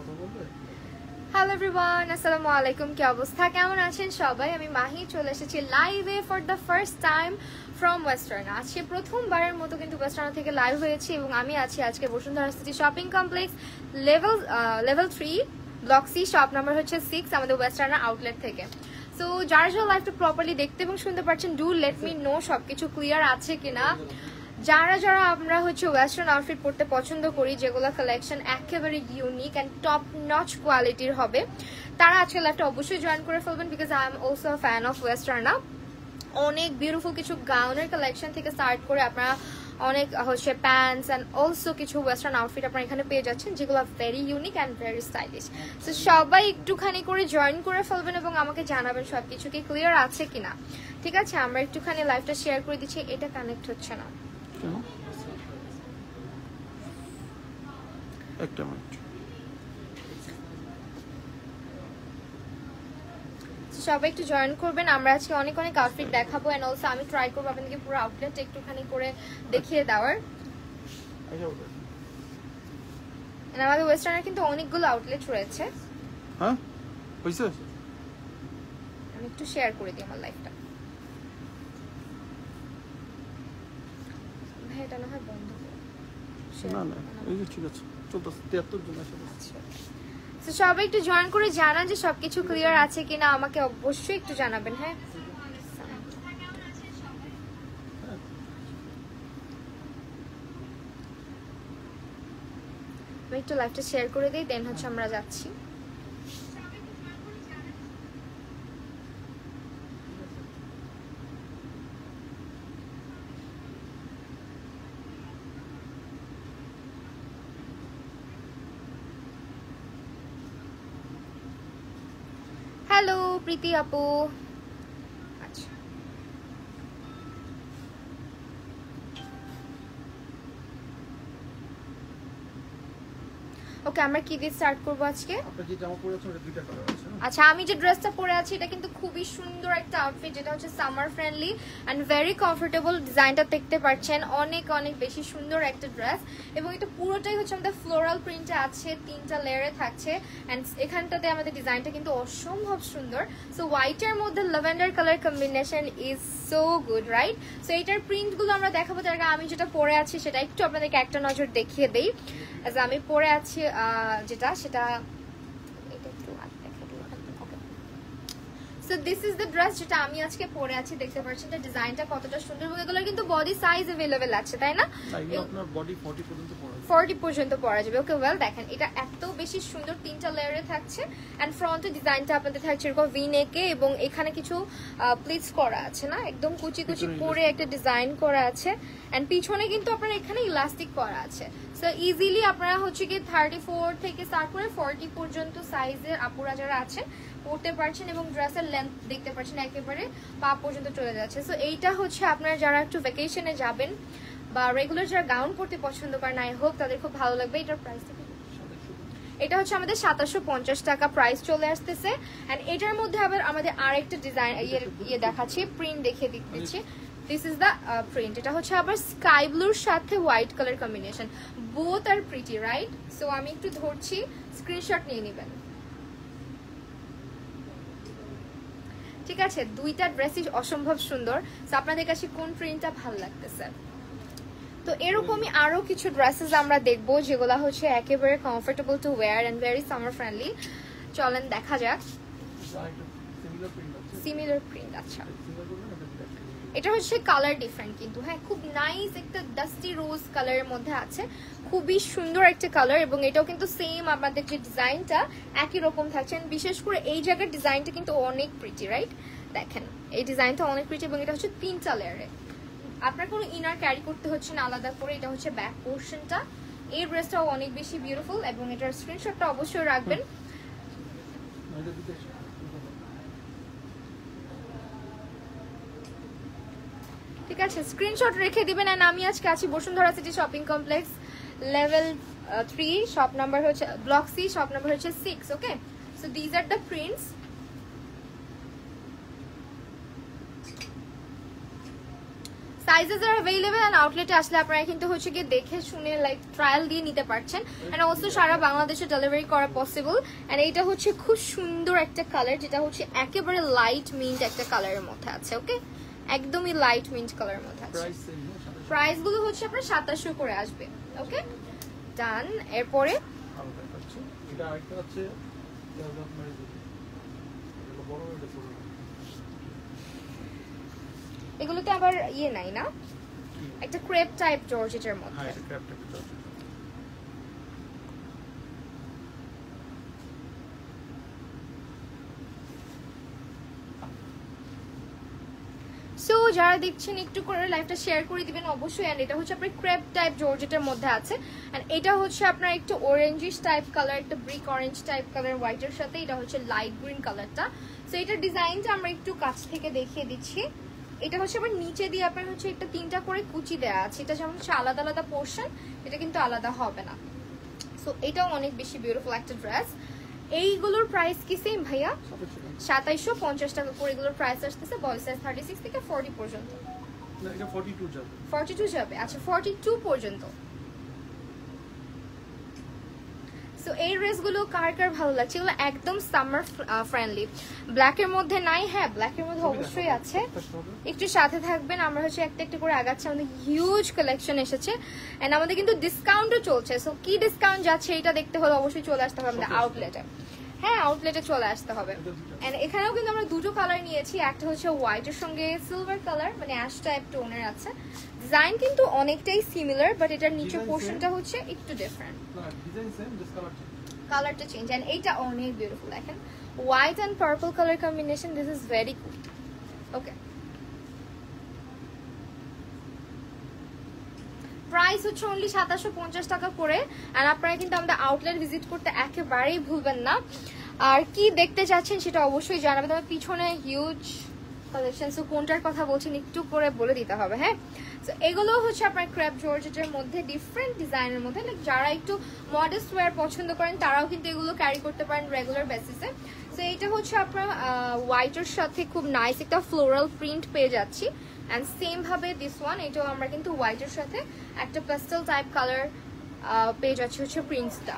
Hello everyone, আসসালামু আলাইকুম। কি অবস্থা, কেমন আছেন সবাই? আমি মাহি চলে এসেছি লাইভে for the first time from western. আজকে প্রথমবারের মতো কিন্তু ওয়েস্টার্ন থেকে লাইভ হয়েছি এবং আমি আছি আজকে Bashundhara city shopping complex level 3 block C, shop number হচ্ছে 6 আমাদের ওয়েস্টার্ন আউটলেট থেকে। সো যারা যারা লাইভটা প্রপারলি দেখতে এবং শুনতে পারছেন, ডু লেট মি নো সবকিছু ক্লিয়ার আছে কিনা। যারা যারা আমরা হচ্ছে ওয়েস্টার্ন আউটফিট পরতে পছন্দ করি, যেগুলো কালেকশন একেবারে ইউনিক অ্যান্ড টপ নচ কোয়ালিটির হবে, তারা আজকে লাইভটা অবশ্যই জয়েন করে ফেলবেন, because I am also a fan of western. অনেক বিউটিফুল কিছু গাউনের কালেকশন থেকে স্টার্ট করে আপনারা অনেক হচ্ছে প্যান্টস অ্যান্ড অলসো কিছু ওয়েস্টার্ন আউটফিট আপনারা এখানে পেয়ে যাচ্ছেন, যেগুলো very unique and very stylish. So সবাই একটুখানি করে জয়েন করে ফেলবেন এবং আমাকে জানাবেন সবকিছু কি ক্লিয়ার আছে কিনা। ঠিক আছে, আমরা একটুখানি লাইভটা শেয়ার করে দিচ্ছি। এটা কানেক্ট হচ্ছে না, একটা মিনিট। সবাই একটু জয়েন করবেন। আমরা আজকে অনেক অনেক আউটফিট দেখাবো এন্ড অলসো আমি ট্রাই করবো আপনাদেরকে পুরো আউটলেট একটুখানি করে দেখিয়ে দেওয়ার। আমাদের ওয়েস্টার্নের কিন্তু অনেকগুলো আউটলেট রয়েছে। হ্যাঁ হইছে, আমি একটু শেয়ার করে দিই আমার লাইফটা। ভাই এটা না হয় বন্ধ করো। না না এই যে ঠিক আছে, 73 জন আছে। তো সবাই একটু জয়েন করে জানান যে সবকিছু ক্লিয়ার আছে কিনা, আমাকে অবশ্যই একটু জানাবেন। হ্যাঁ, আমি একটু লাইভটা শেয়ার করে দিই, দেন হচ্ছে আমরা যাচ্ছি। হ্যালো প্রীতি আপু। আচ্ছা ওকে, আমরা কি দিয়ে স্টার্ট করবো আজকে? আচ্ছা, আমি যে ড্রেসটা পরে আছি এটা কিন্তু খুবই সুন্দর একটা আউটফিট, যেটা হচ্ছে summer friendly and very comfortable. ডিজাইনটা দেখতে পাচ্ছেন, অনেক অনেক বেশি সুন্দর একটা ড্রেস এবং এটা পুরোটাই হচ্ছে আমাদের ফ্লোরাল প্রিন্টে আছে, 3টা লেয়ারে থাকছে অ্যান্ড এখানটাতে আমাদের ডিজাইনটা কিন্তু অসম্ভব সুন্দর। সো হোয়াইটের মধ্যে lavender colour combination is so good, right? So এটার প্রিন্টগুলো আমরা দেখাবো, তার আগে আমি যেটা পরে আছি সেটা একটু আপনাদেরকে একটা নজর দেখিয়ে দেই। আমি পরে আছি যেটা, সেটা এটা একটু so this is the dress যেটা আমি আজকে পরে আছি। দেখতে পাচ্ছেন যে ডিজাইনটা কতটা সুন্দর এবং এগুলোর কিন্তু বডি সাইজ अवेलेबल আছে, তাই না? আপনার বডি 40 পর্যন্ত পরা যাবে। 40 পর্যন্ত পরা যাবে। ওকে, ওয়েল দেখেন এটা এত বেশি সুন্দর, 3টা লেয়ারে থাকছে এন্ড ফ্রন্টের ডিজাইনটা আপনাদের থাকছে এরকম ভি নেকে এবং এখানে কিছু প্লিটস করা আছে, না একদম কুচি কুচি করে একটা ডিজাইন করা আছে এন্ড পিছনে কিন্তু আপনারা এখানে ইলাস্টিক করা আছে। সো ইজিলি আপনারা হচ্ছে কি 34 থেকে স্টার্ট করে 40 পর্যন্ত সাইজের আপুরা যারা আছেন পড়তে পারছেন এবং ড্রেসের লেন্থ দেখতে পাচ্ছেন একেবারে পা পর্যন্ত চলে যাচ্ছে। সো এইটা হচ্ছে আপনারা যারা একটু ভ্যাকেশনে যাবেন বা রেগুলার যারা গাউন পরতে পছন্দ করেন, আই হোপ তাদের খুব ভালো লাগবে। এটার প্রাইস এটা হচ্ছে আমাদের 2750 টাকা প্রাইস চলে আসতেছে এন্ড এটার মধ্যে আবার আমাদের আরেকটা ডিজাইন ইয়ে দেখাচ্ছি, প্রিন্ট দেখিয়ে দিচ্ছি। This is the print. এটা হচ্ছে আবার স্কাই ব্লুর সাথে হোয়াইট কালার কম্বিনেশন, বোথ আর প্রিটি, রাইট? সো আমি একটু ধরছি, স্ক্রিনশট নিয়ে নেবেন। ঠিক আছে, দুইটা ড্রেসই অসম্ভব সুন্দর। সো আপনাদের কাছে কোন প্রিন্টটা ভালো লাগতেছে? তো এরকমই আরো কিছু ড্রেসেস আমরা দেখবো যেগুলো হচ্ছে একেবারে comfortable to wear and very summer friendly. চলেন দেখা যাক। সিমিলার প্রিন্ট, আচ্ছা এটা হচ্ছে কালার ডিফারেন্ট কিন্তু, হ্যাঁ খুব নাইস একটা ডাস্টি রোজ কালারের মধ্যে আছে, খুবই সুন্দর একটা কালার এবং এটাও কিন্তু সেম আমাদের যে ডিজাইনটা একই রকম থাকছে। বিশেষ করে এই জায়গার ডিজাইনটা কিন্তু অনেক প্রিটি, রাইট? দেখেন এই ডিজাইনটা অনেক প্রিটি এবং এটা হচ্ছে 3টা লেয়ারে। আপনার কোনো ইনার ক্যারি করতে হচ্ছে না আলাদা করে। এটা হচ্ছে ব্যাক পোর্শনটা। এই ড্রেসটাও অনেক বেশি বিউটিফুল এবং এটার স্ক্রিনশটটা অবশ্যই রাখবেন। ঠিক আছে, স্ক্রিনশট রেখে দিবেন। এন্ড আমি আজকে আছি Bashundhara city shopping complex level 3, shop number হচ্ছে ব্লক সি, শপ নাম্বার হচ্ছে 6। Okay, so these are the prints. Sizes are available and আউটলেটে আসলে আপনারা কিন্তু হচ্ছে কি দেখে শুনে লাইক ট্রায়াল দিয়ে নিতে পারছেন এন্ড অলসো সারা বাংলাদেশে ডেলিভারি করা পসিবল এন্ড এইটা হচ্ছে খুব সুন্দর একটা কালার যেটা হচ্ছে একেবারে লাইট মিন্ট একটা কালারের মধ্যে আছে ওকে একদমই লাইট মিন্ট কালারের মধ্যে আছে প্রাইস গুলো হচ্ছে আপনার 2700 করে আসবে ওকে ডান এরপরে এটা আরেকটা আছে বড় এটা ছোট এগুলোতে আবার ইয়ে নাই না একটা ক্রেপ টাইপ জর্জেটের মধ্যে হ্যাঁ এটা ক্রেপ টাইপ জর্জেট সো যারা দেখছেন একটু করে লাইভটা শেয়ার করে দিবেন অবশ্যই এন্ড এটা হচ্ছে আপনার ক্রেপ টাইপ জর্জেটের মধ্যে আছে এন্ড এটা হচ্ছে আপনার একটু অরেঞ্জিশ টাইপ কালার একটা ব্রিক অরেঞ্জ টাইপ কালার হোয়াইটের সাথে এটা হচ্ছে লাইট গ্রিন কালারটা সো এটার ডিজাইনটা আমরা একটু কাছ থেকে দেখিয়ে দিচ্ছি এটা হচ্ছে আবার নিচে দিয়ে আপনার হচ্ছে একটা 3টা করে কুচি দেয়া আছে এটা যেমন হচ্ছে আলাদা আলাদা পোরশন এটা কিন্তু আলাদা হবে না সো এটাও অনেক বেশি বিউটিফুল একটা ড্রেস এইগুলোর প্রাইস কি সেম ভাইয়া 2750 টাকা করে এগুলোর প্রাইস আসতেছে বয় সাইজ 36 থেকে 40 পর্যন্ত না এটা 42 যাবে 42 যাবে আচ্ছা 42 পর্যন্ত সো এই ড্রেসগুলো কার কার ভালো লাগছে এগুলো একদম সামার ফ্রেন্ডলি ব্ল্যাকের মধ্যে নাই হ্যাঁ ব্ল্যাকের মধ্যে অবশ্যই আছে একটু সাথে থাকবেন আমরা হচ্ছে একটা একটা করে আগাচ্ছি আমাদের হিউজ কালেকশন এসেছে এন্ড আমাদের কিন্তু ডিসকাউন্টও চলছে সো কি ডিসকাউন্ট যাচ্ছে এটা দেখতে হলে অবশ্যই চলে আসতে হবে আমাদের আউটলেটে হ্যাঁ আউটলেটে চলে আসতে হবে এন্ড এখানেও কিন্তু আমরা দুটো কালার নিয়েছি একটা হচ্ছে হোয়াইটের সঙ্গে সিলভার কালার মানে অ্যাশ টাইপ টোনের আছে ডিজাইন কিন্তু অনেকটাই সিমিলার বাট এটার নিচের পোরশনটা হচ্ছে একটু ডিফারেন্ট না ডিজাইন সেম জাস্ট কালারটা চেঞ্জ এন্ড এইটা অনেক বিউটিফুল দেখেন white and purple colour combination this is very cool okay price হচ্ছে অনলি 2750 টাকা করে আর আপনারা কিন্তু আমাদের আউটলেট ভিজিট করতে একেবারেই ভুলবেন না আর কি দেখতে চাচ্ছেন সেটা অবশ্যই জানাবেন তবে পিছনে হিউজ কালেকশন সো কোনটার কথা বলছেন একটু করে বলে দিতে হবে হ্যাঁ সো এগুলো হচ্ছে আপনার ক্রেপ জর্জেটের মধ্যে ডিফারেন্ট ডিজাইনের মধ্যে লাইক যারা একটু মডেস্ট ওয়্যার পছন্দ করেন তারাও কিন্তু এগুলো ক্যারি করতে পারেন রেগুলার বেসিসে সো এটা হচ্ছে আপনার হোয়াইটের সাথে খুব নাইস একটা ফ্লোরাল প্রিন্ট পেয়ে যাচ্ছি এন্ড সেম ভাবে দিস ওয়ান এটাও আমরা কিন্তু হোয়াইটের সাথে একটা পেস্টেল টাইপ কালার পেয়ে যাচ্ছি হচ্ছে প্রিন্টসটা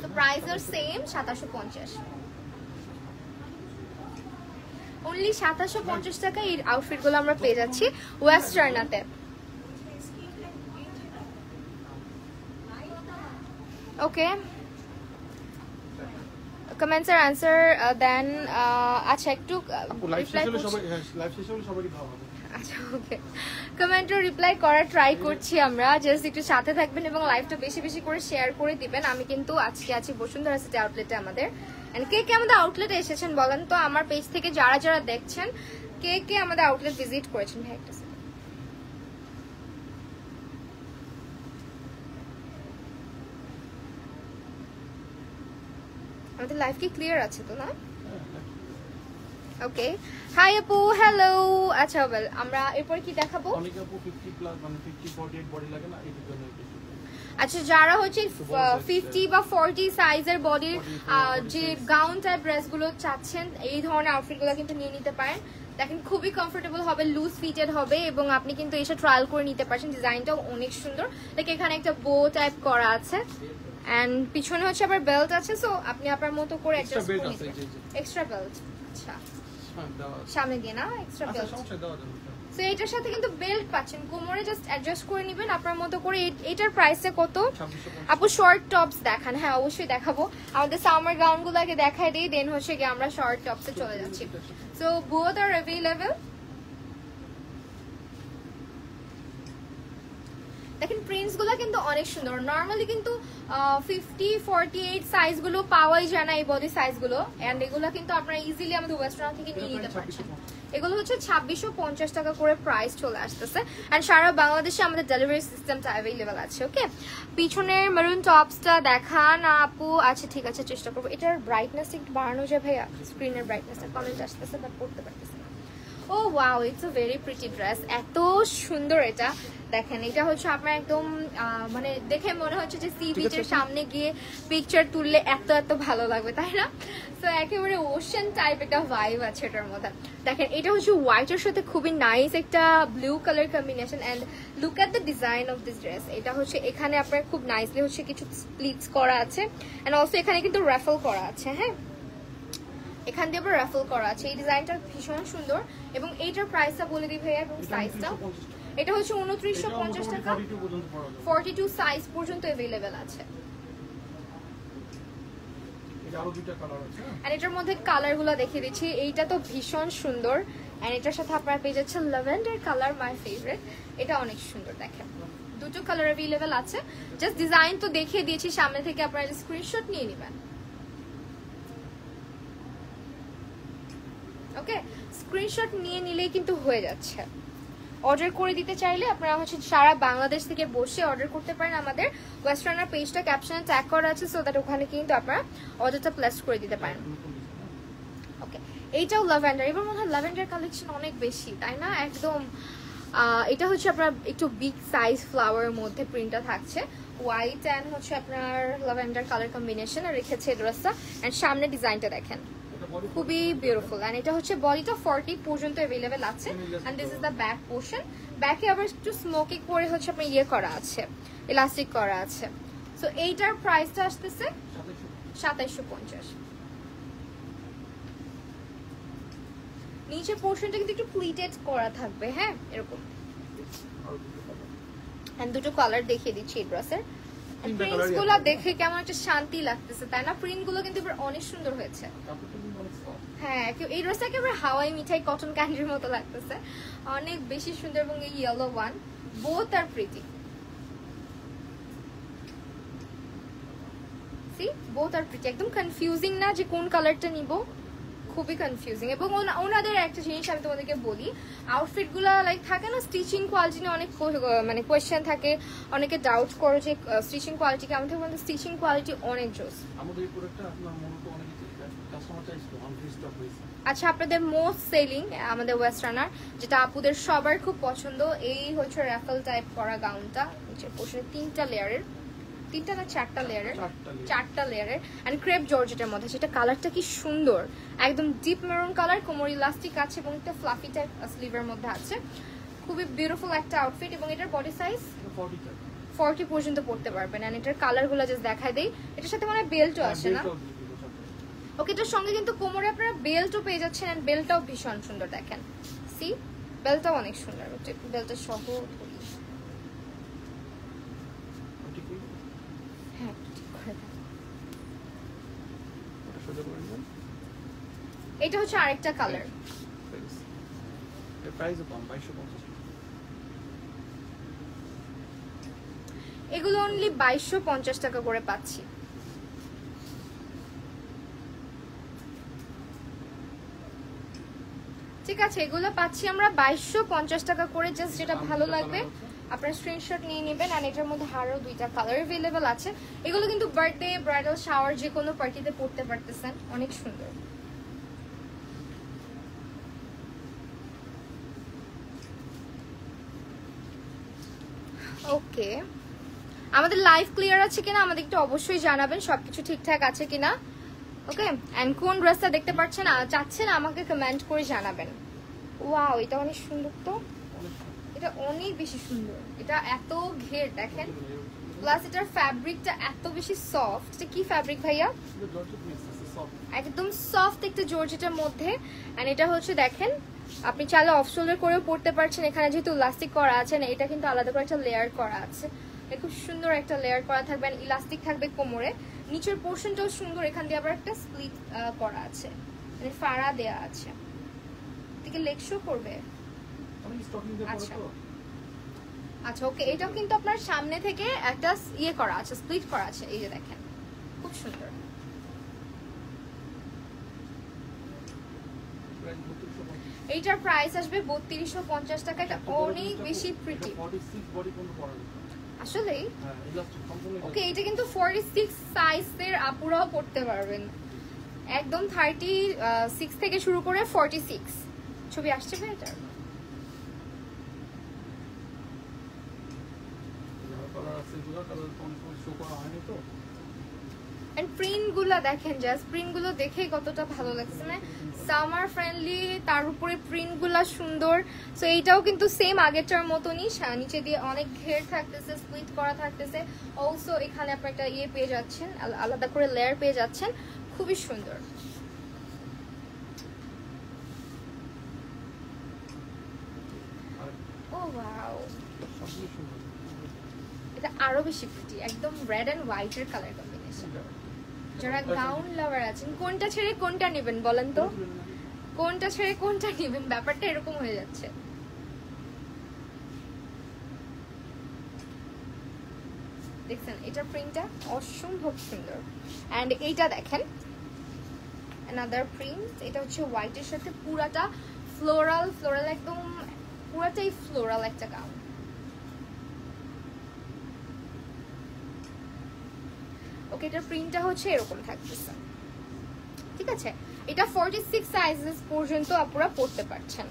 সো প্রাইস আর সেম 2750 অনলি 2750 টাকা এই আউটফিটগুলো আমরা পেয়ে যাচ্ছি ওয়েস্টার্নাতে ওকে কমেন্টস আর আনসার দেন আচ্ছা একটু লাইভ শেষে সবাই লাইভ শেষে সবারই ভালো হবে আচ্ছা ওকে কমেন্টে রিপ্লাই করার ট্রাই করছি আমরা জাস্ট একটু সাথে থাকবেন এবং লাইভটা বেশি বেশি করে শেয়ার করে দিবেন আমি কিন্তু আজকে আছি বসুন্ধরা সিটি আউটলেটে আমাদের এন্ড কে কে আমাদের আউটলেটে এসেছেন বলেন তো আমার পেজ থেকে যারা যারা দেখছেন কে কে আমাদের আউটলেট ভিজিট করেছেন ভাই একটা আমাদের লাইভ কি ক্লিয়ার আছে তো না ওকে হাই আপু হ্যালো আচ্ছা ওয়েল আমরা এরপর কি দেখাবো অনেক আপু 50 প্লাস মানে 50 48 বডি লাগে না এই জন্য আচ্ছা যারা হচ্ছে 50 বা 40 সাইজের বডির যে গাউন টাইপ ড্রেসগুলো চাচ্ছেন এই ধরনের আউটফিটগুলো কিন্তু নিয়ে নিতে পারেন দেখেন খুবই কমফোর্টেবল হবে লুজ ফিটেড হবে এবং আপনি কিন্তু এসে ট্রায়াল করে নিতে পারছেন ডিজাইনটাও অনেক সুন্দর লাইক এখানে একটা বো টাইপ করা আছে এন্ড পিছনে হচ্ছে আবার বেল্ট আছে সো আপনি আপনার মতো করে অ্যাডজাস্ট করে নিতে পারেন এক্সট্রা বেল্ট আচ্ছা সামনে দিয়ে না এক্সট্রা বেল্ট সমস্যা দেওয়া যাবে সো এটার সাথে কিন্তু বেল্ট পাচ্ছেন কোমরে জাস্ট অ্যাডজাস্ট করে নেবেন আপনার মতো করে এটার প্রাইসটা কত আপু শর্ট টপস দেখান হ্যাঁ অবশ্যই দেখাবো আমাদের সামার গাউনগুলো আগে দেখাই দিই দেন হচ্ছে কি আমরা শর্ট টপসে চলে যাচ্ছি সো বোথ আর অ্যাভেলেবল দেখেন প্রিন্টস গুলো কিন্তু অনেক সুন্দর নরমালি কিন্তু 50 48 সাইজ গুলো পাওয়াই যায় না এই বডি সাইজ গুলো এন্ড এগুলো কিন্তু আপনারা ইজিলি আমাদের ওয়েস্টার্ন থেকে নিয়ে নিতে পারছেন এগুলো হচ্ছে 2650 টাকা করে প্রাইস চলে আসতেছে এন্ড সারা বাংলাদেশে আমাদের ডেলিভারি সিস্টেমটা अवेलेबल আছে ওকে পিছনের মেরুন টপসটা দেখান আপু আচ্ছা ঠিক আছে চেষ্টা করব এটার ব্রাইটনেস একটু বাড়ানো যায় ভাইয়া স্ক্রিনের ব্রাইটনেসটা কমেন্ট আসতেছে বাট পড়তে পারতেছি না ও wow it's a very pretty dress এত সুন্দর এটা দেখেন এটা হচ্ছে আপনার একদম মানে দেখে মনে হচ্ছে যে সি বিচের সামনে গিয়ে পিকচার তুললে এত এত ভালো লাগবে, তাই না? তো একেবারে ওশান টাইপ একটা ভাইব আছে এটার মধ্যে। দেখেন এটা হচ্ছে হোয়াইটের সাথে খুবই নাইস একটা blue colour combination. And look at the design of this dress. এটা হচ্ছে এখানে আপনার খুব নাইসলি হচ্ছে কিছু স্প্লিটস করা আছে, অ্যান্ড অলসো এখানে কিন্তু রাফেল করা আছে। হ্যাঁ, এখান দিয়ে আবার রাফেল করা আছে। এই ডিজাইনটা ভীষণ সুন্দর এবং এইটার প্রাইসটা বলে দিই ভাইয়া এবং সাইজটা। এটা হচ্ছে 2950 টাকা, 42 সাইজ পর্যন্ত अवेलेबल আছে। আর এটার মধ্যে কালারগুলো দেখিয়ে দিচ্ছি। এইটা তো ভীষণ সুন্দর, এন্ড এটার সাথে আপনারা পেয়ে যাচ্ছেন ল্যাভেন্ডার কালার, মাই ফেভারিট। এটা অনেক সুন্দর, দেখেন দুটো কালার अवेलेबल আছে। জাস্ট ডিজাইন তো দেখিয়ে দিয়েছি, সামনে থেকে আপনারা স্ক্রিনশট নিয়ে নেবেন। ওকে, স্ক্রিনশট নিয়ে নিলেই কিন্তু হয়ে যাচ্ছে। অর্ডার করে দিতে চাইলে আপনারা হচ্ছে সারা বাংলাদেশ থেকে বসে অর্ডার করতে পারেন। আমাদের ওয়েস্টার্নার পেজটা ক্যাপশনে ট্যাগ করা আছে, সো দ্যাট ওখানে কিন্তু আপনারা অর্ডারটা প্লেস করে দিতে পারেন। ওকে, এইটাও ল্যাভেন্ডার। এবার মনে হয় ল্যাভেন্ডার কালেকশন অনেক বেশি, তাই না? একদম এটা হচ্ছে আপনার একটু বিগ সাইজ ফ্লাওয়ারের মধ্যে প্রিন্টটা থাকছে, হোয়াইট অ্যান্ড হচ্ছে আপনার ল্যাভেন্ডার কালার কম্বিনেশন রেখেছে ড্রেসটা। অ্যান্ড সামনে ডিজাইনটা দেখেন, খুবই বিউটিফুল। এন্ড এটা হচ্ছে বডিটা 40 পর্যন্ত अवेलेबल আছে। And this is the back portion. ব্যাকে আবার একটু স্মোকি করে হচ্ছে আপনার ইয়ে করা আছে, ইলাস্টিক করা আছে। সো এইটার প্রাইসটা আসতেছে 2750। নিচের পোরশনটা কিন্তু একটু প্লিটেড করা থাকবে, হ্যাঁ এরকম। এন্ড দুটো কালার দেখিয়ে দিচ্ছি এই ড্রেসের। প্রিন্টস গুলো দেখে কেমন একটা শান্তি লাগতেছে, তাই না? প্রিন্ট গুলো কিন্তু এবার অনেক সুন্দর হয়েছে। হ্যাঁ, এই ড্রেসটা একেবারে হাওয়াই মিঠাই কটন ক্যান্ডির মতো লাগতেছে, অনেক বেশি সুন্দর। এবং এই ইয়েলো ওয়ান, বোথ আর প্রিটি। সি, বোথ আর প্রিটি। একদম কনফিউজিং না যে কোন কালারটা নিব, খুবই কনফিউজিং। এবং ওনাদের একটা জিনিস আমি তোমাদেরকে বলি, আউটফিট গুলা লাইক থাকে না, স্টিচিং কোয়ালিটি নিয়ে অনেক মানে কোয়েশ্চেন থাকে, অনেকে ডাউট করে যে স্টিচিং কোয়ালিটি কেমন থাকে। আমাদের স্টিচিং কোয়ালিটি অনেক জোস। আচ্ছা, আপনাদের মোস্ট সেলিং আমাদের ওয়েস্টার্নার, যেটা আপুদের সবার খুব পছন্দ, এই হচ্ছে রাফেল টাইপ করা গাউনটা। নিচের পোর্শনে তিনটা লেয়ারের, তিনটা না চারটা লেয়ারের, চারটা লেয়ারের এন্ড ক্রেপ জর্জেটের মধ্যে। সেটা কালারটা কি সুন্দর, একদম ডিপ মেরুন কালার, কোমর ইলাস্টিক আছে এবং একটা ফ্লাফি টাইপ স্লিভের মধ্যে আছে। খুবই বিউটিফুল একটা আউটফিট। এবং এটার বডি সাইজ 40 পর্যন্ত পড়তে পারবেন। এন্ড এটার কালারগুলো জাস্ট দেখাই দেই। এটার সাথে মানে বেল্টও আসে না? ওকে, এটার সঙ্গে কিন্তু কোমরে আপনারা বেল্টও পেয়ে যাচ্ছেন। এন্ড বেল্টটাও ভীষণ সুন্দর, দেখেন সি, বেল্টটাও অনেক সুন্দর। বেল্টের সহ এটা হচ্ছে আরেকটা কালার। এগুলো অনলি 2250 টাকা করে পাচ্ছি। ঠিক আছে, এগুলো পাচ্ছি আমরা 2250 টাকা করে। জাস্ট যেটা ভালো লাগবে আপনারা স্ক্রিনশট নিয়ে নেবেন। আর এটার মধ্যে আরো দুইটা কালার अवेलेबल আছে। এগুলো কিন্তু বার্থডে, ব্রাইডাল শাওয়ার যে কোনো পার্টিতে পড়তে পারতেছেন, অনেক সুন্দর। ওকে, আমাদের লাইভ ক্লিয়ার আছে কিনা আমাদের একটু অবশ্যই জানাবেন, সবকিছু ঠিকঠাক আছে কিনা। ওকে, এন্ড কোন ড্রেসটা দেখতে পাচ্ছেন চাচ্ছেন আমাকে কমেন্ট করে জানাবেন। ওয়াও, এটা অনেক সুন্দর, তো এটা অনেক বেশি সুন্দর। এটা এত ঘের দেখেন, প্লাস এটার ফ্যাব্রিকটা এত বেশি সফট। এটা কি ফ্যাব্রিক ভাইয়া? একদম সফট একটা জর্জেটের মধ্যে। এন্ড এটা হচ্ছে দেখেন, আপনি চাইলে অফ শোল্ডার করেও পড়তে পারছেন। এখানে যেহেতু ইলাস্টিক করা আছে না, এটা কিন্তু আলাদা করে একটা লেয়ার করা আছে। খুব সুন্দর একটা লেয়ার করা থাকবে, ইলাস্টিক থাকবে কোমরে। নিচের পোর্শনটাও সুন্দর, এখান দিয়ে আবার একটা স্প্লিট করা আছে, মানে ফাড়া দেয়া আছে। এদিকে লেগ শো করবে। আচ্ছা আচ্ছা, ওকে, এটাও কিন্তু আপনার সামনে থেকে একটা ইয়ে করা আছে, স্প্লিট করা আছে। এই যে দেখেন, খুব সুন্দর। এইটার প্রাইস আসবে 3250 টাকা। এটা অনেক বেশি প্রিটি আসলে। ওকে, এটা কিন্তু 46 সাইজের আপুরাও পড়তে পারবেন, একদম 36 থেকে শুরু করে 46 ছবি আসছে ভাই। এটার কালার অনেক সময় শো করা হয়নি তো। এন্ড প্রিন্ট গুলো দেখেন, জাস্ট প্রিন্ট গুলো দেখেই কতটা ভালো লাগছে, মানে সামার ফ্রেন্ডলি, তার উপরে প্রিন্ট গুলা সুন্দর। সো এইটাও কিন্তু সেম আগেরটার মতনই, নিচে দিয়ে অনেক ঘের থাকতেছে, স্প্লিট করা থাকতেছে। অলসো এখানে আপনি একটা ইয়ে পেয়ে যাচ্ছেন, আলাদা করে লেয়ার পেয়ে যাচ্ছেন, খুবই সুন্দর। ও ওয়াও, সবগুলো সুন্দর। এটা আরো বেশি প্রিটি, একদম রেড এন্ড হোয়াইট এর কালার কম্বিনেশন। যারা গাউন লাভার আছেন, কোনটা ছেড়ে কোনটা নেবেন বলেন তো, কোনটা ছেড়ে কোনটা নেবেন, ব্যাপারটা এরকম হয়ে যাচ্ছে। দেখছেন এটার প্রিন্টটা অসম্ভব সুন্দর। এন্ড এইটা দেখেন another print, এটা হচ্ছে হোয়াইটের সাথে পুরাটা ফ্লোরাল, একদম পুরাটাই ফ্লোরাল একটা গাউন। ওকে, এটার প্রিন্টটা হচ্ছে এরকম থাকতেছে, ঠিক আছে। এটা 46 সাইজেস পর্যন্ত আপনারা পড়তে পারছেন।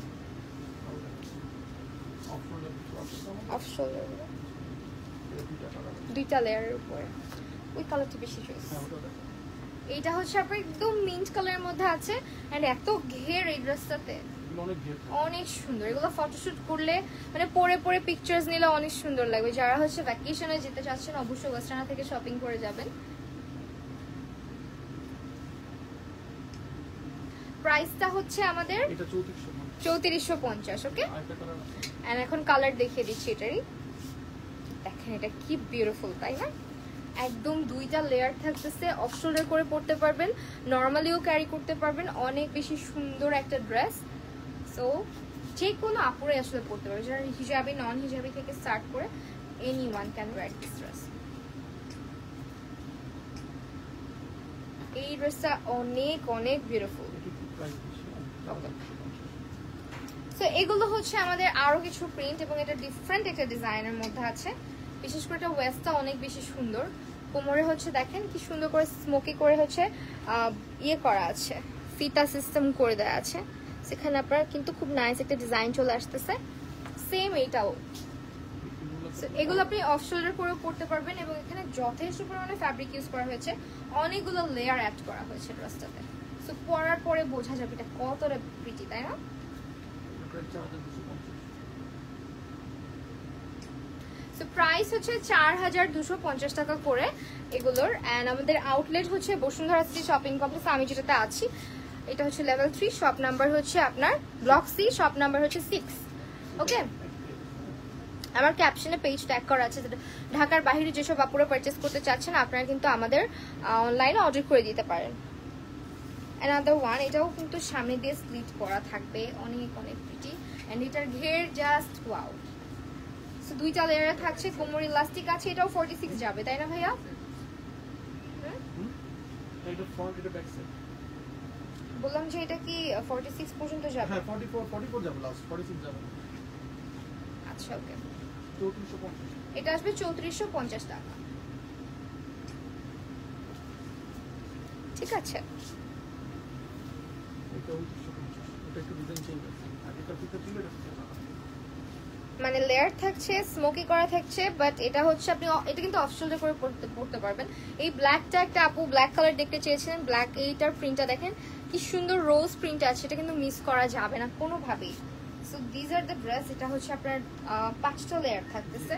অফ শোল্ডার দুইটা লেয়ারের উপরে, ওই কালারটা বেশি চয়েস। এইটা হচ্ছে আপনার একদম মিন্ট কালারের মধ্যে আছে, এন্ড এত ঘের এই ড্রেসটাতে, অনেক সুন্দর। এগুলো ফটোশুট করলে মানে পরে পরে পিকচার্স নিলে অনেক সুন্দর লাগবে। যারা হচ্ছে ভ্যাকেশনে যেতে চাচ্ছেন অবশ্যই ওয়েস্টার্ন থেকে শপিং করে যাবেন। প্রাইসটা হচ্ছে আমাদের এটা 3450। ওকে, এন্ড এখন কালার দেখিয়ে দিচ্ছি এটারই। দেখেন এটা কি বিউটিফুল, তাই না? একদম দুইটা লেয়ার থাকতেছে, অফ শোল্ডার করে পড়তে পারবেন, নর্মালিও ক্যারি করতে পারবেন। অনেক বেশি সুন্দর একটা ড্রেস। সো যে কোনো আপুরে আসলে পড়তে পারবে, যারা হিজাবি নন হিজাবি থেকে স্টার্ট করে anyone can wear this dress. এই ড্রেসটা অনেক অনেক বিউটিফুল। সো এগুলো হচ্ছে আমাদের আরো কিছু প্রিন্ট, এবং এটা ডিফারেন্ট একটা ডিজাইনের মধ্যে আছে। বিশেষ করে এটা ওয়েস্টটা অনেক বেশি সুন্দর। কোমরে হচ্ছে দেখেন কি সুন্দর করে স্মোকি করে হচ্ছে ইয়ে করা আছে, ফিতা সিস্টেম করে দেওয়া আছে। সেখানে আপনার কিন্তু খুব নাইস একটা ডিজাইন চলে আসতেছে। সেম এইটাও, এগুলো আপনি অফ শোল্ডার করেও পড়তে পারবেন, এবং এখানে যথেষ্ট পরিমাণে ফ্যাব্রিক ইউজ করা হয়েছে, অনেকগুলো লেয়ার অ্যাড করা হয়েছে ড্রেসটাতে। সো পরার পরে বোঝা যাবে এটা কতটা প্রিটি, তাই না? সো প্রাইস হচ্ছে 4250 টাকা করে এগুলোর। এন্ড আমাদের আউটলেট হচ্ছে বসুন্ধরা সিটি শপিং কমপ্লেক্স, আমি যেটাতে আছি। এটা হচ্ছে লেভেল 3, শপ নাম্বার হচ্ছে আপনার ব্লক সি, শপ নাম্বার হচ্ছে 6। ওকে, আমার ক্যাপশনে পেজ ট্যাগ করা আছে। ঢাকার বাইরে যেসব আপুরা পারচেস করতে চাচ্ছেন আপনারা কিন্তু আমাদের অনলাইনে অর্ডার করে দিতে পারেন। অ্যানাদার ওয়ান, এটাও কিন্তু সামনে দিয়ে স্লিট করা থাকবে, অনেক অনেক প্রিটি। এন্ড এটার ঘের জাস্ট ওয়াও। সো দুইটা লেয়ারে থাকছে, কোমর ইলাস্টিক আছে। এটাও 46 যাবে, তাই না ভাইয়া? বললাম যে এটা কি 46 পর্যন্ত যাবে? হ্যাঁ 44 যাবে, লাস্ট 46 যাবে। আচ্ছা ওকে, 3450। এটা আসবে 3450 টাকা, ঠিক আছে। এটা 3450, এটা একটু ডিজাইন চেঞ্জ আছে। আগেটা ফিতা ছিল, এটা মানে লেয়ার থাকছে, স্মোকি করা থাকছে, বাট এটা হচ্ছে আপনি এটা কিন্তু অফ শোল্ডার করে পড়তে পারবেন। এই ব্ল্যাকটা একটা আপু ব্ল্যাক কালার দেখতে চেয়েছিলেন, ব্ল্যাক এইটার প্রিন্টটা দেখেন কি সুন্দর রোজ প্রিন্ট আছে, এটা কিন্তু মিস করা যাবে না কোনোভাবেই। So these are the dress. এটা হচ্ছে আপনার 5টা লেয়ার থাকতেছে,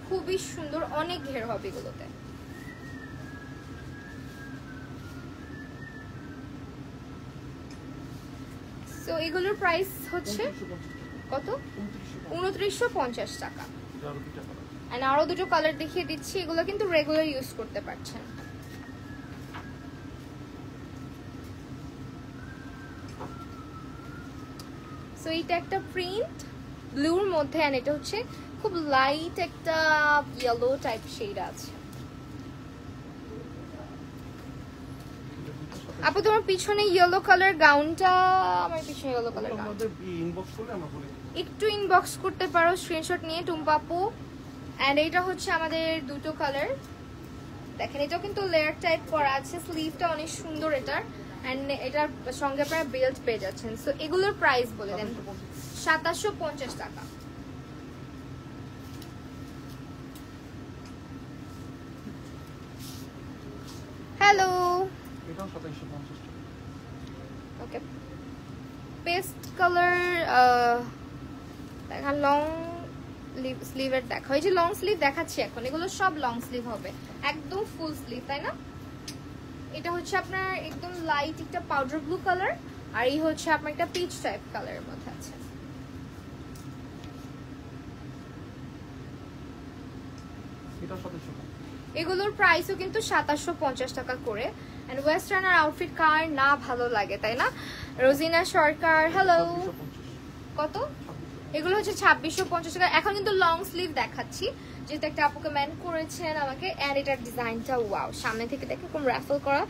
খুবই সুন্দর, অনেক ঘের হবে এগুলোতে। সো এগুলোর প্রাইস হচ্ছে কত? 2950 টাকা। এন্ড আরো দুটো কালার দেখিয়ে দিচ্ছি, এগুলো কিন্তু রেগুলার ইউজ করতে পারছেন। সো এইটা একটা প্রিন্ট ব্লুর মধ্যে, এন্ড এটা হচ্ছে খুব লাইট একটা ইয়েলো টাইপ শেড আছে। আপু তোমার পিছনে ইয়েলো কালার গাউনটা, আমার পিছনে ইয়েলো কালার গাউন, আমাদের ইনবক্স করলে আমরা বলে দেব। একটু ইনবক্স করতে পারো স্ক্রিনশট নিয়ে টুম্পাপু। এন্ড এইটা হচ্ছে আমাদের দুটো কালার, দেখেন এটাও কিন্তু লেয়ার টাইপ করা আছে, স্লিভটা অনেক সুন্দর এটার। এন্ড এটার সঙ্গে আপনারা বেল্ট পেয়ে যাচ্ছেন। সো এগুলোর প্রাইস বলে দেন। 2750 টাকা। হ্যালো। এটাও 2750 টাকা। ওকে, পেস্ট কালার দেখা, লং স্লিভের দেখা, এই যে লং স্লিভ দেখাচ্ছি এখন, এগুলো সব লং স্লিভ হবে, একদম ফুল স্লিভ, তাই না? এটা হচ্ছে আপনার একদম লাইট একটা পাউডার ব্লু কালার, আর এই হচ্ছে আপনার একটা পিচ টাইপ কালারের মধ্যে আছে। এটাও 2750 টাকা। এগুলোর প্রাইসও কিন্তু 2750 টাকা করে। এন্ড ওয়েস্টার্নার আউটফিট কার না ভালো লাগে, তাই না? রোজিনা সরকার, হ্যালো। 2650 কত? এগুলো হচ্ছে 2650 টাকা। এখন কিন্তু লং স্লিভ দেখাচ্ছি, যেটা একটা আপুকে ম্যান করেছেন আমাকে। এন্ড এটার ডিজাইনটা ওয়াও, সামনে থেকে দেখে এরকম রাফল করা,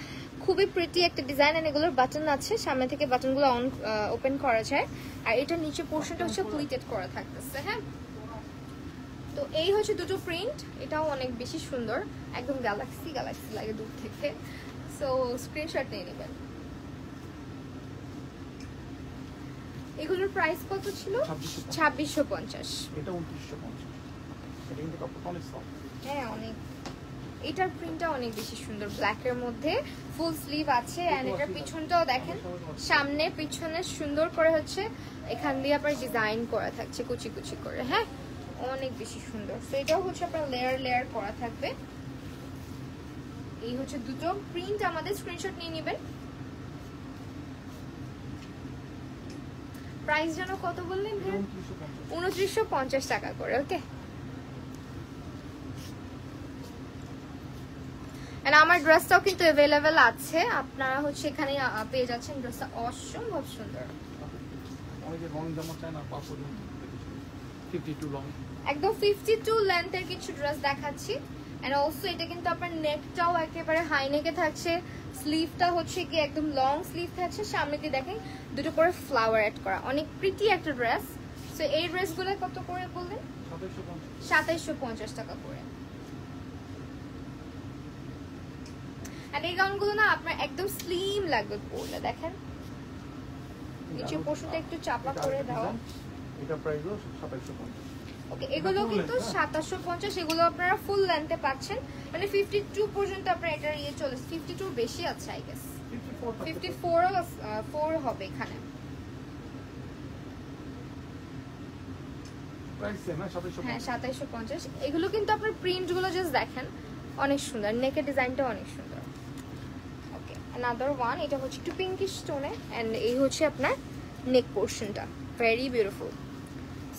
খুবই প্রিটি একটা ডিজাইন। এন্ড এগুলোর বাটন আছে, সামনে থেকে বাটনগুলো অন ওপেন করা যায়। আর এটা নিচে পোর্শনটা হচ্ছে প্লিটেড করা থাকতেছে। হ্যাঁ, তো এই হচ্ছে দুটো প্রিন্ট, এটাও অনেক বেশি সুন্দর, একদম গ্যালাক্সি গ্যালাক্সি লাগে দূর থেকে। সো স্ক্রিনশট নিয়ে নেবেন। এগুলোর প্রাইস কত ছিল? 2650। এটা 2950। এটা কিন্তু কাপড়টা অনেক সফট। হ্যাঁ, অনেক। এটার প্রিন্টটা অনেক বেশি সুন্দর, ব্ল্যাকের মধ্যে ফুল স্লিভ আছে। এন্ড এটার পিছনটাও দেখেন, সামনে পিছনে সুন্দর করে হচ্ছে এখান দিয়ে আপনার ডিজাইন করা থাকছে কুচি কুচি করে। হ্যাঁ, অনেক বেশি সুন্দর। তো এটাও হচ্ছে আপনার লেয়ার লেয়ার করা থাকবে। এই হচ্ছে দুটো প্রিন্ট, আমাদের স্ক্রিনশট নিয়ে নেবেন। প্রাইস যেন কত বললেন? 2950 টাকা করে। ওকে, এন্ড আমার ড্রেসটাও কিন্তু अवेलेबल আছে, আপনারা হচ্ছে এখানে পেয়ে যাচ্ছেন। ড্রেসটা অসম্ভব সুন্দর, অনেকে লং জামা চায় না, 5 পর্যন্ত 52 লং, একদম 52 লেন্থের কিছু ড্রেস দেখাচ্ছি। এন্ড অলসো এটা কিন্তু আপনার নেকটাও একেবারে হাই নেকে থাকছে, স্লিভটা হচ্ছে কি একদম লং স্লিভ থাকছে, সামনে দিয়ে দেখেন দুটো করে ফ্লাওয়ার অ্যাড করা, অনেক প্রিটি একটা ড্রেস। সো এই ড্রেসগুলো কত করে বললেন? 2750 টাকা করে। আর এই গাউনগুলো না আপনার একদম স্লিম লাগবে পরলে, দেখেন নিচে পোর্শনটা একটু চাপা করে দাও। এটা প্রাইস 2750। ওকে, এগুলো কিন্তু 2750, এগুলো আপনারা ফুল লেন্থে পাচ্ছেন, মানে 52 পর্যন্ত আপনার এটা ইয়ে চলে, 52 বেশি আছে আই গেস, 54 হবে এখানে। প্রাইস সেম না, 2750। হ্যাঁ, 2750। এগুলো কিন্তু আপনার প্রিন্টগুলো জাস্ট দেখেন, অনেক সুন্দর, নেকের ডিজাইনটা অনেক সুন্দর। ওকে, অ্যানাদার ওয়ান, এটা হচ্ছে একটু পিঙ্কিশ টোনে, এন্ড এই হচ্ছে আপনার নেক পোর্শনটা, ভেরি বিউটিফুল।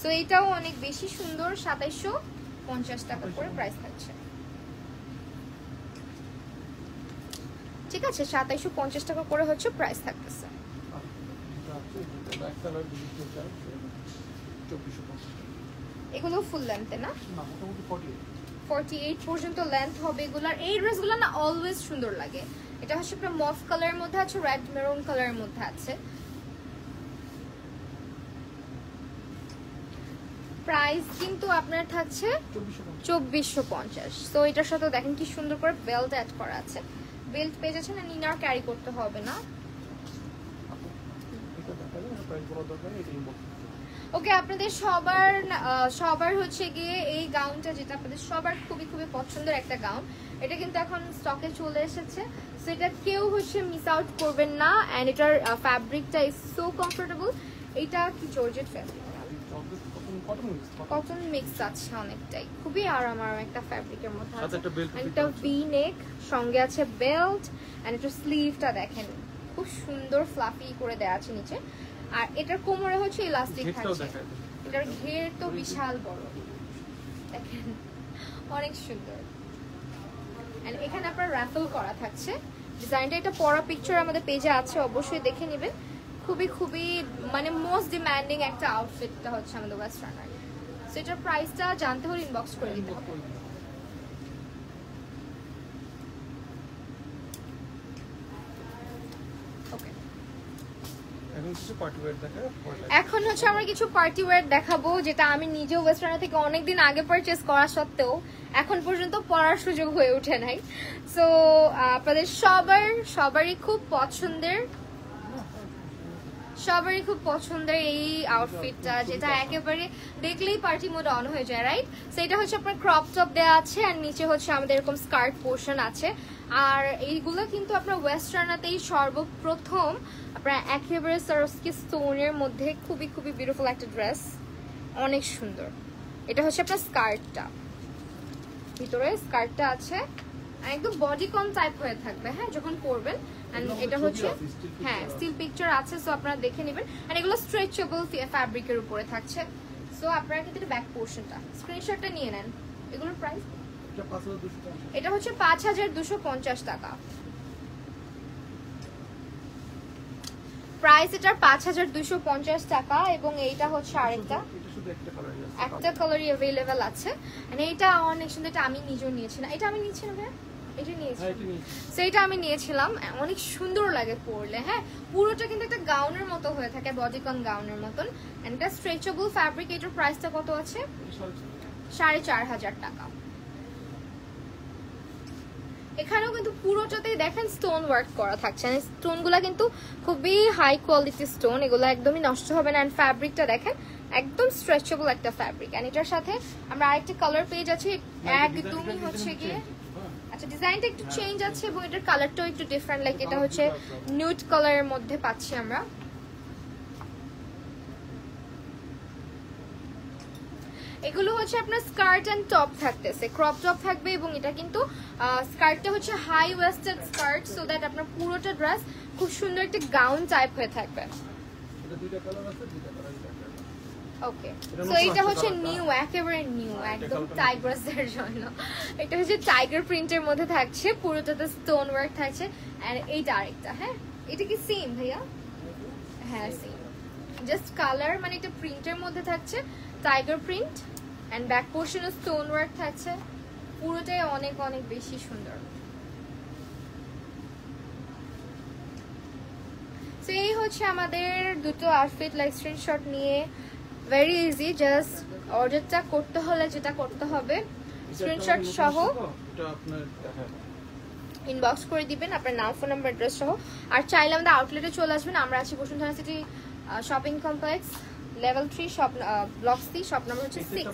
সো এটাও অনেক বেশি সুন্দর, 2750 টাকা করে প্রাইস থাকছে। ঠিক আছে, 2750 টাকা করে হচ্ছে প্রাইস থাকতেছে। এগুলো ফুল লেন্থে না? 48 পর্যন্ত লেন্থ হবে এগুলার। এই ড্রেসগুলো না অলওয়েজ সুন্দর লাগে। এটা হচ্ছে আপনার মফ কালারের মধ্যে আছে, রেড মেরুন কালারের মধ্যে আছে। প্রাইস কিন্তু আপনার থাকছে 2450। তো এটার সাথে দেখেন কি সুন্দর করে বেল্ট অ্যাড করা আছে, বেল্ট পেয়ে যাচ্ছেন, আর ইনার ক্যারি করতে হবে না। ওকে, আপনাদের সবার হচ্ছে গিয়ে এই গাউনটা, যেটা আপনাদের সবার খুবই খুবই পছন্দের একটা গাউন, এটা কিন্তু এখন স্টকে চলে এসেছে। সো এটা কেউ হচ্ছে মিস আউট করবেন না। এন্ড এটার ফ্যাব্রিকটা ইজ সো কমফোর্টেবল। এটা কি জর্জেট ফ্যাব্রিক, কটন মিক্স আছে অনেকটাই, খুবই আরাম একটা ফ্যাব্রিকের মধ্যে আছে। একটা ভি নেক, সঙ্গে আছে বেল্ট, এন্ড এটা স্লিভটা দেখেন খুব সুন্দর ফ্লাফি করে দেওয়া আছে নিচে। আর এটার কোমরে হচ্ছে ইলাস্টিক থাকছে, এটার ঘের তো বিশাল বড়, দেখেন অনেক সুন্দর। এন্ড এখানে আপনার রাফেল করা থাকছে ডিজাইনটা। এটা পরা পিকচার আমাদের পেজে আছে, অবশ্যই দেখে নেবেন। খুবই খুবই মানে মোস্ট ডিমান্ডিং একটা আউটফিটটা হচ্ছে আমাদের ওয়েস্টার্নার। সো এটার প্রাইসটা জানতে হলে ইনবক্স করে দিতে হবে। ওকে, এখন হচ্ছে আমরা কিছু পার্টি ওয়্যার দেখাবো, যেটা আমি নিজে ওয়েস্টার্নার থেকে অনেকদিন আগে পারচেজ করা সত্ত্বেও এখন পর্যন্ত পরার সুযোগ হয়ে ওঠে নাই। সো আপনাদের সবারই খুব পছন্দের সবারই খুব পছন্দের এই আউটফিটটা, যেটা একেবারে দেখলেই পার্টি মোড অন হয়ে যায়, রাইট? সো এটা হচ্ছে আপনার ক্রপ টপ দেওয়া আছে আর নিচে হচ্ছে আমাদের এরকম স্কার্ট পোর্শন আছে। আর এইগুলো কিন্তু আপনার ওয়েস্টার্নাতেই সর্বপ্রথম আপনার একেবারে সারস্কি স্টোনের মধ্যে খুবই খুবই বিউটিফুল একটা ড্রেস, অনেক সুন্দর। এটা হচ্ছে আপনার স্কার্টটা, ভিতরে স্কার্টটা আছে একদম বডিকন টাইপ হয়ে থাকবে, হ্যাঁ, যখন পরবেন। এন্ড এটা হচ্ছে হ্যাঁ স্টিল পিকচার আছে, সো আপনারা দেখে নেবেন। এন্ড এগুলো স্ট্রেচেবল ফ্যাব্রিকের উপরে থাকছে। সো আপনারা কিন্তু ব্যাক পোর্শনটা স্ক্রিনশটটা নিয়ে নেন। এগুলোর প্রাইস এটা হচ্ছে 5250 টাকা প্রাইস, এটার 5250 টাকা। এবং এইটা হচ্ছে আরেকটা, একটা কালারই অ্যাভেলেবেল আছে। মানে এটা অনেক সুন্দর, এটা আমি নিজেও নিয়েছি না, এটা আমি নিয়েছি না ভাই, এটা নিয়েছিলাম, সেইটা আমি নিয়েছিলাম, অনেক সুন্দর লাগে পরলে, হ্যাঁ। পুরোটা কিন্তু একটা গাউনের মতো হয়ে থাকে, বডিকন গাউনের মতন। এন্ড এটা স্ট্রেচেবল ফ্যাব্রিক। এটার প্রাইসটা কত আছে? 4500 টাকা। এখানেও কিন্তু পুরোটাতেই দেখেন স্টোন ওয়ার্ক করা থাকছে, মানে স্টোনগুলা কিন্তু খুবই হাই কোয়ালিটি স্টোন, এগুলো একদমই নষ্ট হবে না। এন্ড ফ্যাব্রিকটা দেখেন একদম স্ট্রেচেবল একটা ফ্যাব্রিক। এন্ড এটার সাথে আমরা আরেকটা কালার পেয়ে যাচ্ছি, একদমই হচ্ছে গিয়ে আচ্ছা ডিজাইনটা একটু চেঞ্জ আছে এবং এটার কালারটাও একটু ডিফারেন্ট, লাইক এটা হচ্ছে নিউড কালারের মধ্যে পাচ্ছি আমরা। এগুলো হচ্ছে আপনার স্কার্ট এন্ড টপ থাকতেছে, ক্রপ টপ থাকবে এবং এটা কিন্তু স্কার্টটা হচ্ছে high waisted skirt, so that আপনার পুরোটা ড্রেস খুব সুন্দর একটা গাউন টাইপ হয়ে থাকবে। ওকে, সো এটা হচ্ছে নিউ, একেবারে নিউ, একদম টাইগারদের জন্য। এটা হচ্ছে টাইগার প্রিন্টের মধ্যে থাকছে, পুরোটাতে স্টোন ওয়ার্ক থাকছে। আর এইটা আরেকটা, হ্যাঁ এটা কি সেম ভাইয়া? হ্যাঁ সেম, জাস্ট কালার, মানে এটা প্রিন্টের মধ্যে থাকছে, টাইগার প্রিন্ট এন্ড ব্যাক পোর্শনে স্টোন ওয়ার্ক থাকছে, পুরোটাই অনেক অনেক বেশি সুন্দর। তো এই হচ্ছে আমাদের দুটো আউটফিট, লাইক স্ক্রিনশট নিয়ে ভেরি ইজি, জাস্ট অর্ডারটা করতে হলে যেটা করতে হবে স্ক্রিনশট সহ ইনবক্স করে দিবেন আপনার নাম, ফোন নাম্বার, অ্যাড্রেস সহ। আর চাইলে আমাদের আউটলেটে চলে আসবেন, আমরা আছি Bashundhara city shopping complex level 3 shop block C, shop number হচ্ছে 6।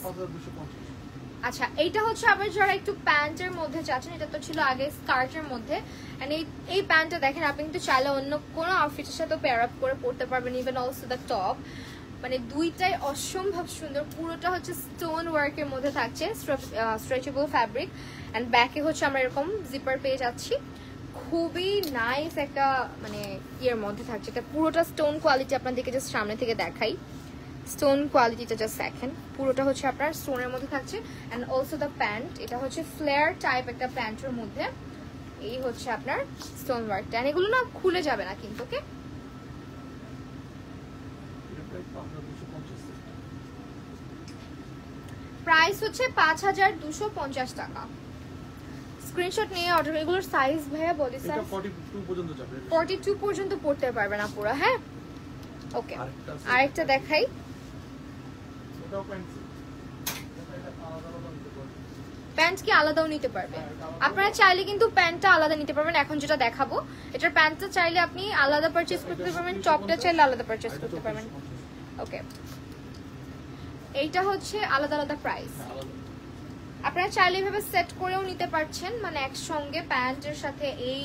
আচ্ছা এইটা হচ্ছে আবার যারা একটু প্যান্টের মধ্যে চাচ্ছেন, এটা তো ছিল আগে স্কার্টের মধ্যে, এন্ড এই প্যান্টটা দেখেন আপনি কিন্তু চাইলে অন্য কোনো আউটফিটের সাথে পেয়ার আপ করে পরতে পারবেন, ইভেন অলসো দ্য টপ, মানে দুইটাই অসম্ভব সুন্দর। পুরোটা হচ্ছে স্টোন ওয়ার্কের মধ্যে থাকছে, স্ট্রেচেবল ফ্যাব্রিক। এন্ড ব্যাকে হচ্ছে আমরা এরকম জিপার পেয়ে যাচ্ছি, খুবই নাইস একটা মানে ইয়ের মধ্যে থাকছে। এটা পুরোটা স্টোন কোয়ালিটি, আপনাদেরকে জাস্ট সামনে থেকে দেখাই, স্টোন কোয়ালিটিটা জাস্ট দেখেন, পুরোটা হচ্ছে আপনার স্টোনের মধ্যে থাকছে। এন্ড অলসো দ্য প্যান্ট, এটা হচ্ছে ফ্লেয়ার টাইপ একটা প্যান্টের মধ্যে, এই হচ্ছে আপনার স্টোন ওয়ার্কটা। এন্ড এগুলো না খুলে যাবে না কিন্তু, ওকে। প্রাইস হচ্ছে 5250 টাকা। স্ক্রিনশট নিয়ে অর্ডার। এগুলোর সাইজ ভাইয়া বডি সাইজ 42 পর্যন্ত যাবে, 42 পর্যন্ত পড়তে পারবে না পুরো, হ্যাঁ ওকে। আরেকটা দেখাই, প্যান্ট কি আলাদাও নিতে পারবে, আপনারা চাইলে কিন্তু প্যান্টটা আলাদা নিতে পারবেন। এখন যেটা দেখাবো এটার প্যান্টটা চাইলে আপনি আলাদা পারচেজ করতে পারবেন, টপটা চাইলে আলাদা পারচেজ করতে পারবেন, ওকে। এইটা হচ্ছে আলাদা আলাদা প্রাইস, আপনারা চাইলে এভাবে সেট করেও নিতে পারছেন, মানে একসঙ্গে প্যান্টের সাথে এই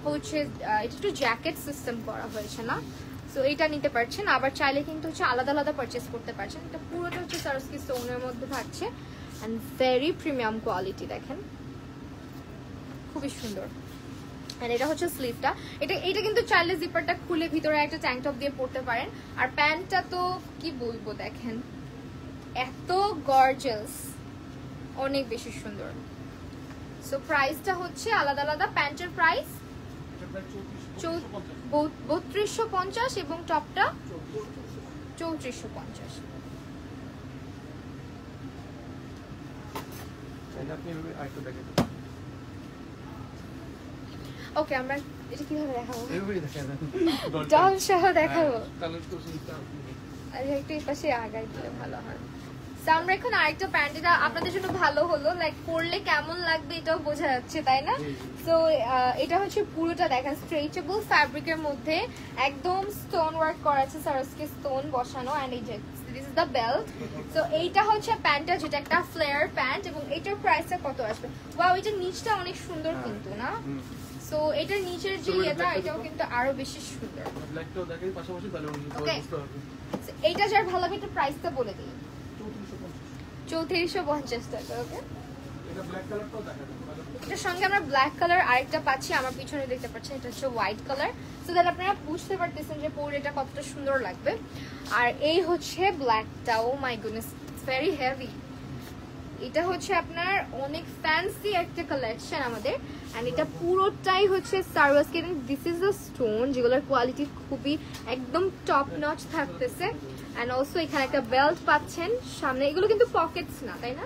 হচ্ছে এটা একটু জ্যাকেট সিস্টেম করা হয়েছে না, সো এইটা নিতে পারছেন। আবার চাইলে কিন্তু হচ্ছে আলাদা আলাদা পারচেজ করতে পারছেন। এটা পুরোটা হচ্ছে সারস্কি স্টোনের মধ্যে থাকছে এন্ড ভেরি প্রিমিয়াম কোয়ালিটি, দেখেন খুবই সুন্দর। আর এটা হচ্ছে স্লিভটা, এটা কিন্তু চাইলে জিপারটা খুলে ভিতরে একটা ট্যাঙ্ক টপ দিয়ে পরতে পারেন। আর প্যান্টটা তো কি বলবো, দেখেন এত গর্জিয়াস, অনেক বেশি সুন্দর। সো প্রাইসটা হচ্ছে আলাদা আলাদা, প্যান্টের প্রাইস 3250 এবং টপটা 3450। ওকে, আমরা এটা কিভাবে দেখাবো, ডল সহ দেখাবো, আরে একটু এই পাশে আগাই দিলে ভালো হয়। তো আমরা এখন আরেকটা প্যান্ট, এটা আপনাদের জন্য ভালো হলো, লাইক পরলে কেমন লাগবে এটাও বোঝা যাচ্ছে, তাই না? তো এটা হচ্ছে পুরোটা দেখেন স্ট্রেচেবল ফ্যাব্রিকের মধ্যে একদম স্টোন ওয়ার্ক করা আছে, সারস্কি স্টোন বসানো, এন্ড এই যে দিস ইজ দ্য বেল্ট। তো এইটা হচ্ছে প্যান্টটা, যেটা একটা ফ্লেয়ার প্যান্ট, এবং এটার প্রাইসটা কত আসবে? ওয়াও, এটার নিচটা অনেক সুন্দর কিন্তু না? সো এটার নিচের যে এটা, এটাও কিন্তু আরো বেশি সুন্দর। ব্ল্যাকটাও দেখাই পাশাপাশি, তাহলে উনি ওকে, বুঝতে পারবেন। এইটা যার ভালো লাগে, এটার প্রাইসটা বলে দিই। 3450 টাকা। ওকে, এটা ব্ল্যাক কালারটাও দেখাবেন। এটার সঙ্গে আমরা ব্ল্যাক কালার আরেকটা পাচ্ছি, আমার পিছনে দেখতে পাচ্ছেন, এটা হচ্ছে হোয়াইট কালার। সো দ্যাট আপনারা বুঝতে পারতেছেন যে পরে এটা কতটা সুন্দর লাগবে। আর এই হচ্ছে ব্ল্যাকটা, ও মাই গুডনেস, ভেরি হেভি। এটা হচ্ছে আপনার অনেক ফ্যান্সি একটা কালেকশন আমাদের, এন্ড এটা পুরোটাই হচ্ছে সারওয়াসকি, দিস ইজ দ্য স্টোন, যেগুলোর কোয়ালিটি খুবই একদম টপ নচ থাকতেছে। এন্ড অলসো এখানে একটা বেল্ট পাচ্ছেন সামনে, এগুলো কিন্তু পকেটস না, তাই না?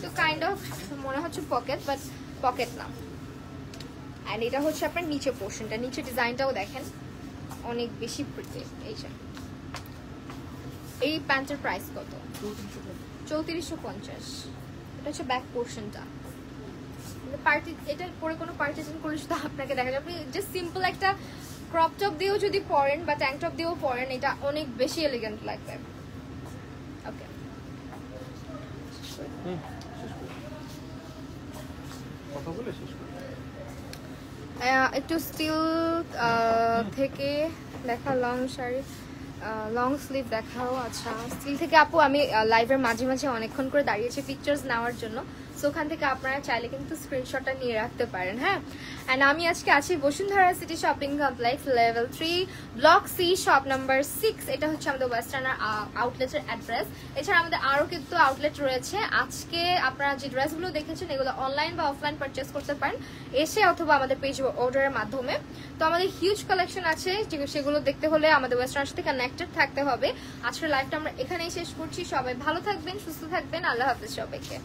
তো কাইন্ড অফ মনে হচ্ছে পকেট, বাট পকেট না। এন্ড এটা হচ্ছে আপনার নিচে পোর্শনটা, নিচে ডিজাইনটাও দেখেন অনেক বেশি প্রিটি। এই প্যান্টের প্রাইস কত? 3450। এটা হচ্ছে ব্যাক পোর্শনটা। পার্টি, এটা পরে কোনো পার্টি অ্যাটেন্ড করলে শুধু আপনাকে দেখা যাবে। আপনি জাস্ট সিম্পল একটা ক্রপ টপ দিয়েও যদি পরেন বা ট্যাঙ্ক টপ দিয়েও পরেন, এটা অনেক বেশি এলিগেন্ট লাগবে। ওকে, কথা বলে শেষ করি। একটু স্টিল থেকে দেখা, লং শাড়ি, লং স্লিভ দেখাও। আচ্ছা, স্টিল থেকে আপু আমি লাইভের মাঝে মাঝে অনেকক্ষণ করে দাঁড়িয়েছি পিকচার্স নেওয়ার জন্য, সো ওখান থেকে আপনারা চাইলে কিন্তু স্ক্রিনশটটা নিয়ে রাখতে পারেন। হ্যাঁ, অ্যান্ড আমি আজকে আছি Bashundhara city shopping complex, level 3, block C, shop number 6। এটা হচ্ছে আমাদের ওয়েস্টার্নার আউটলেটের অ্যাড্রেস। এছাড়া আমাদের আরও কিন্তু আউটলেট রয়েছে। আজকে আপনারা যে ড্রেসগুলো দেখেছেন, এগুলো অনলাইন বা অফলাইন পারচেস করতে পারেন এসে, অথবা আমাদের পেজ অর্ডারের মাধ্যমে। তো আমাদের হিউজ কালেকশন আছে, সেগুলো দেখতে হলে আমাদের ওয়েস্টার্নার সাথে কানেক্টেড থাকতে হবে। আজকের লাইভটা আমরা এখানেই শেষ করছি। সবাই ভালো থাকবেন, সুস্থ থাকবেন, আল্লাহ হাফেজ সবাইকে।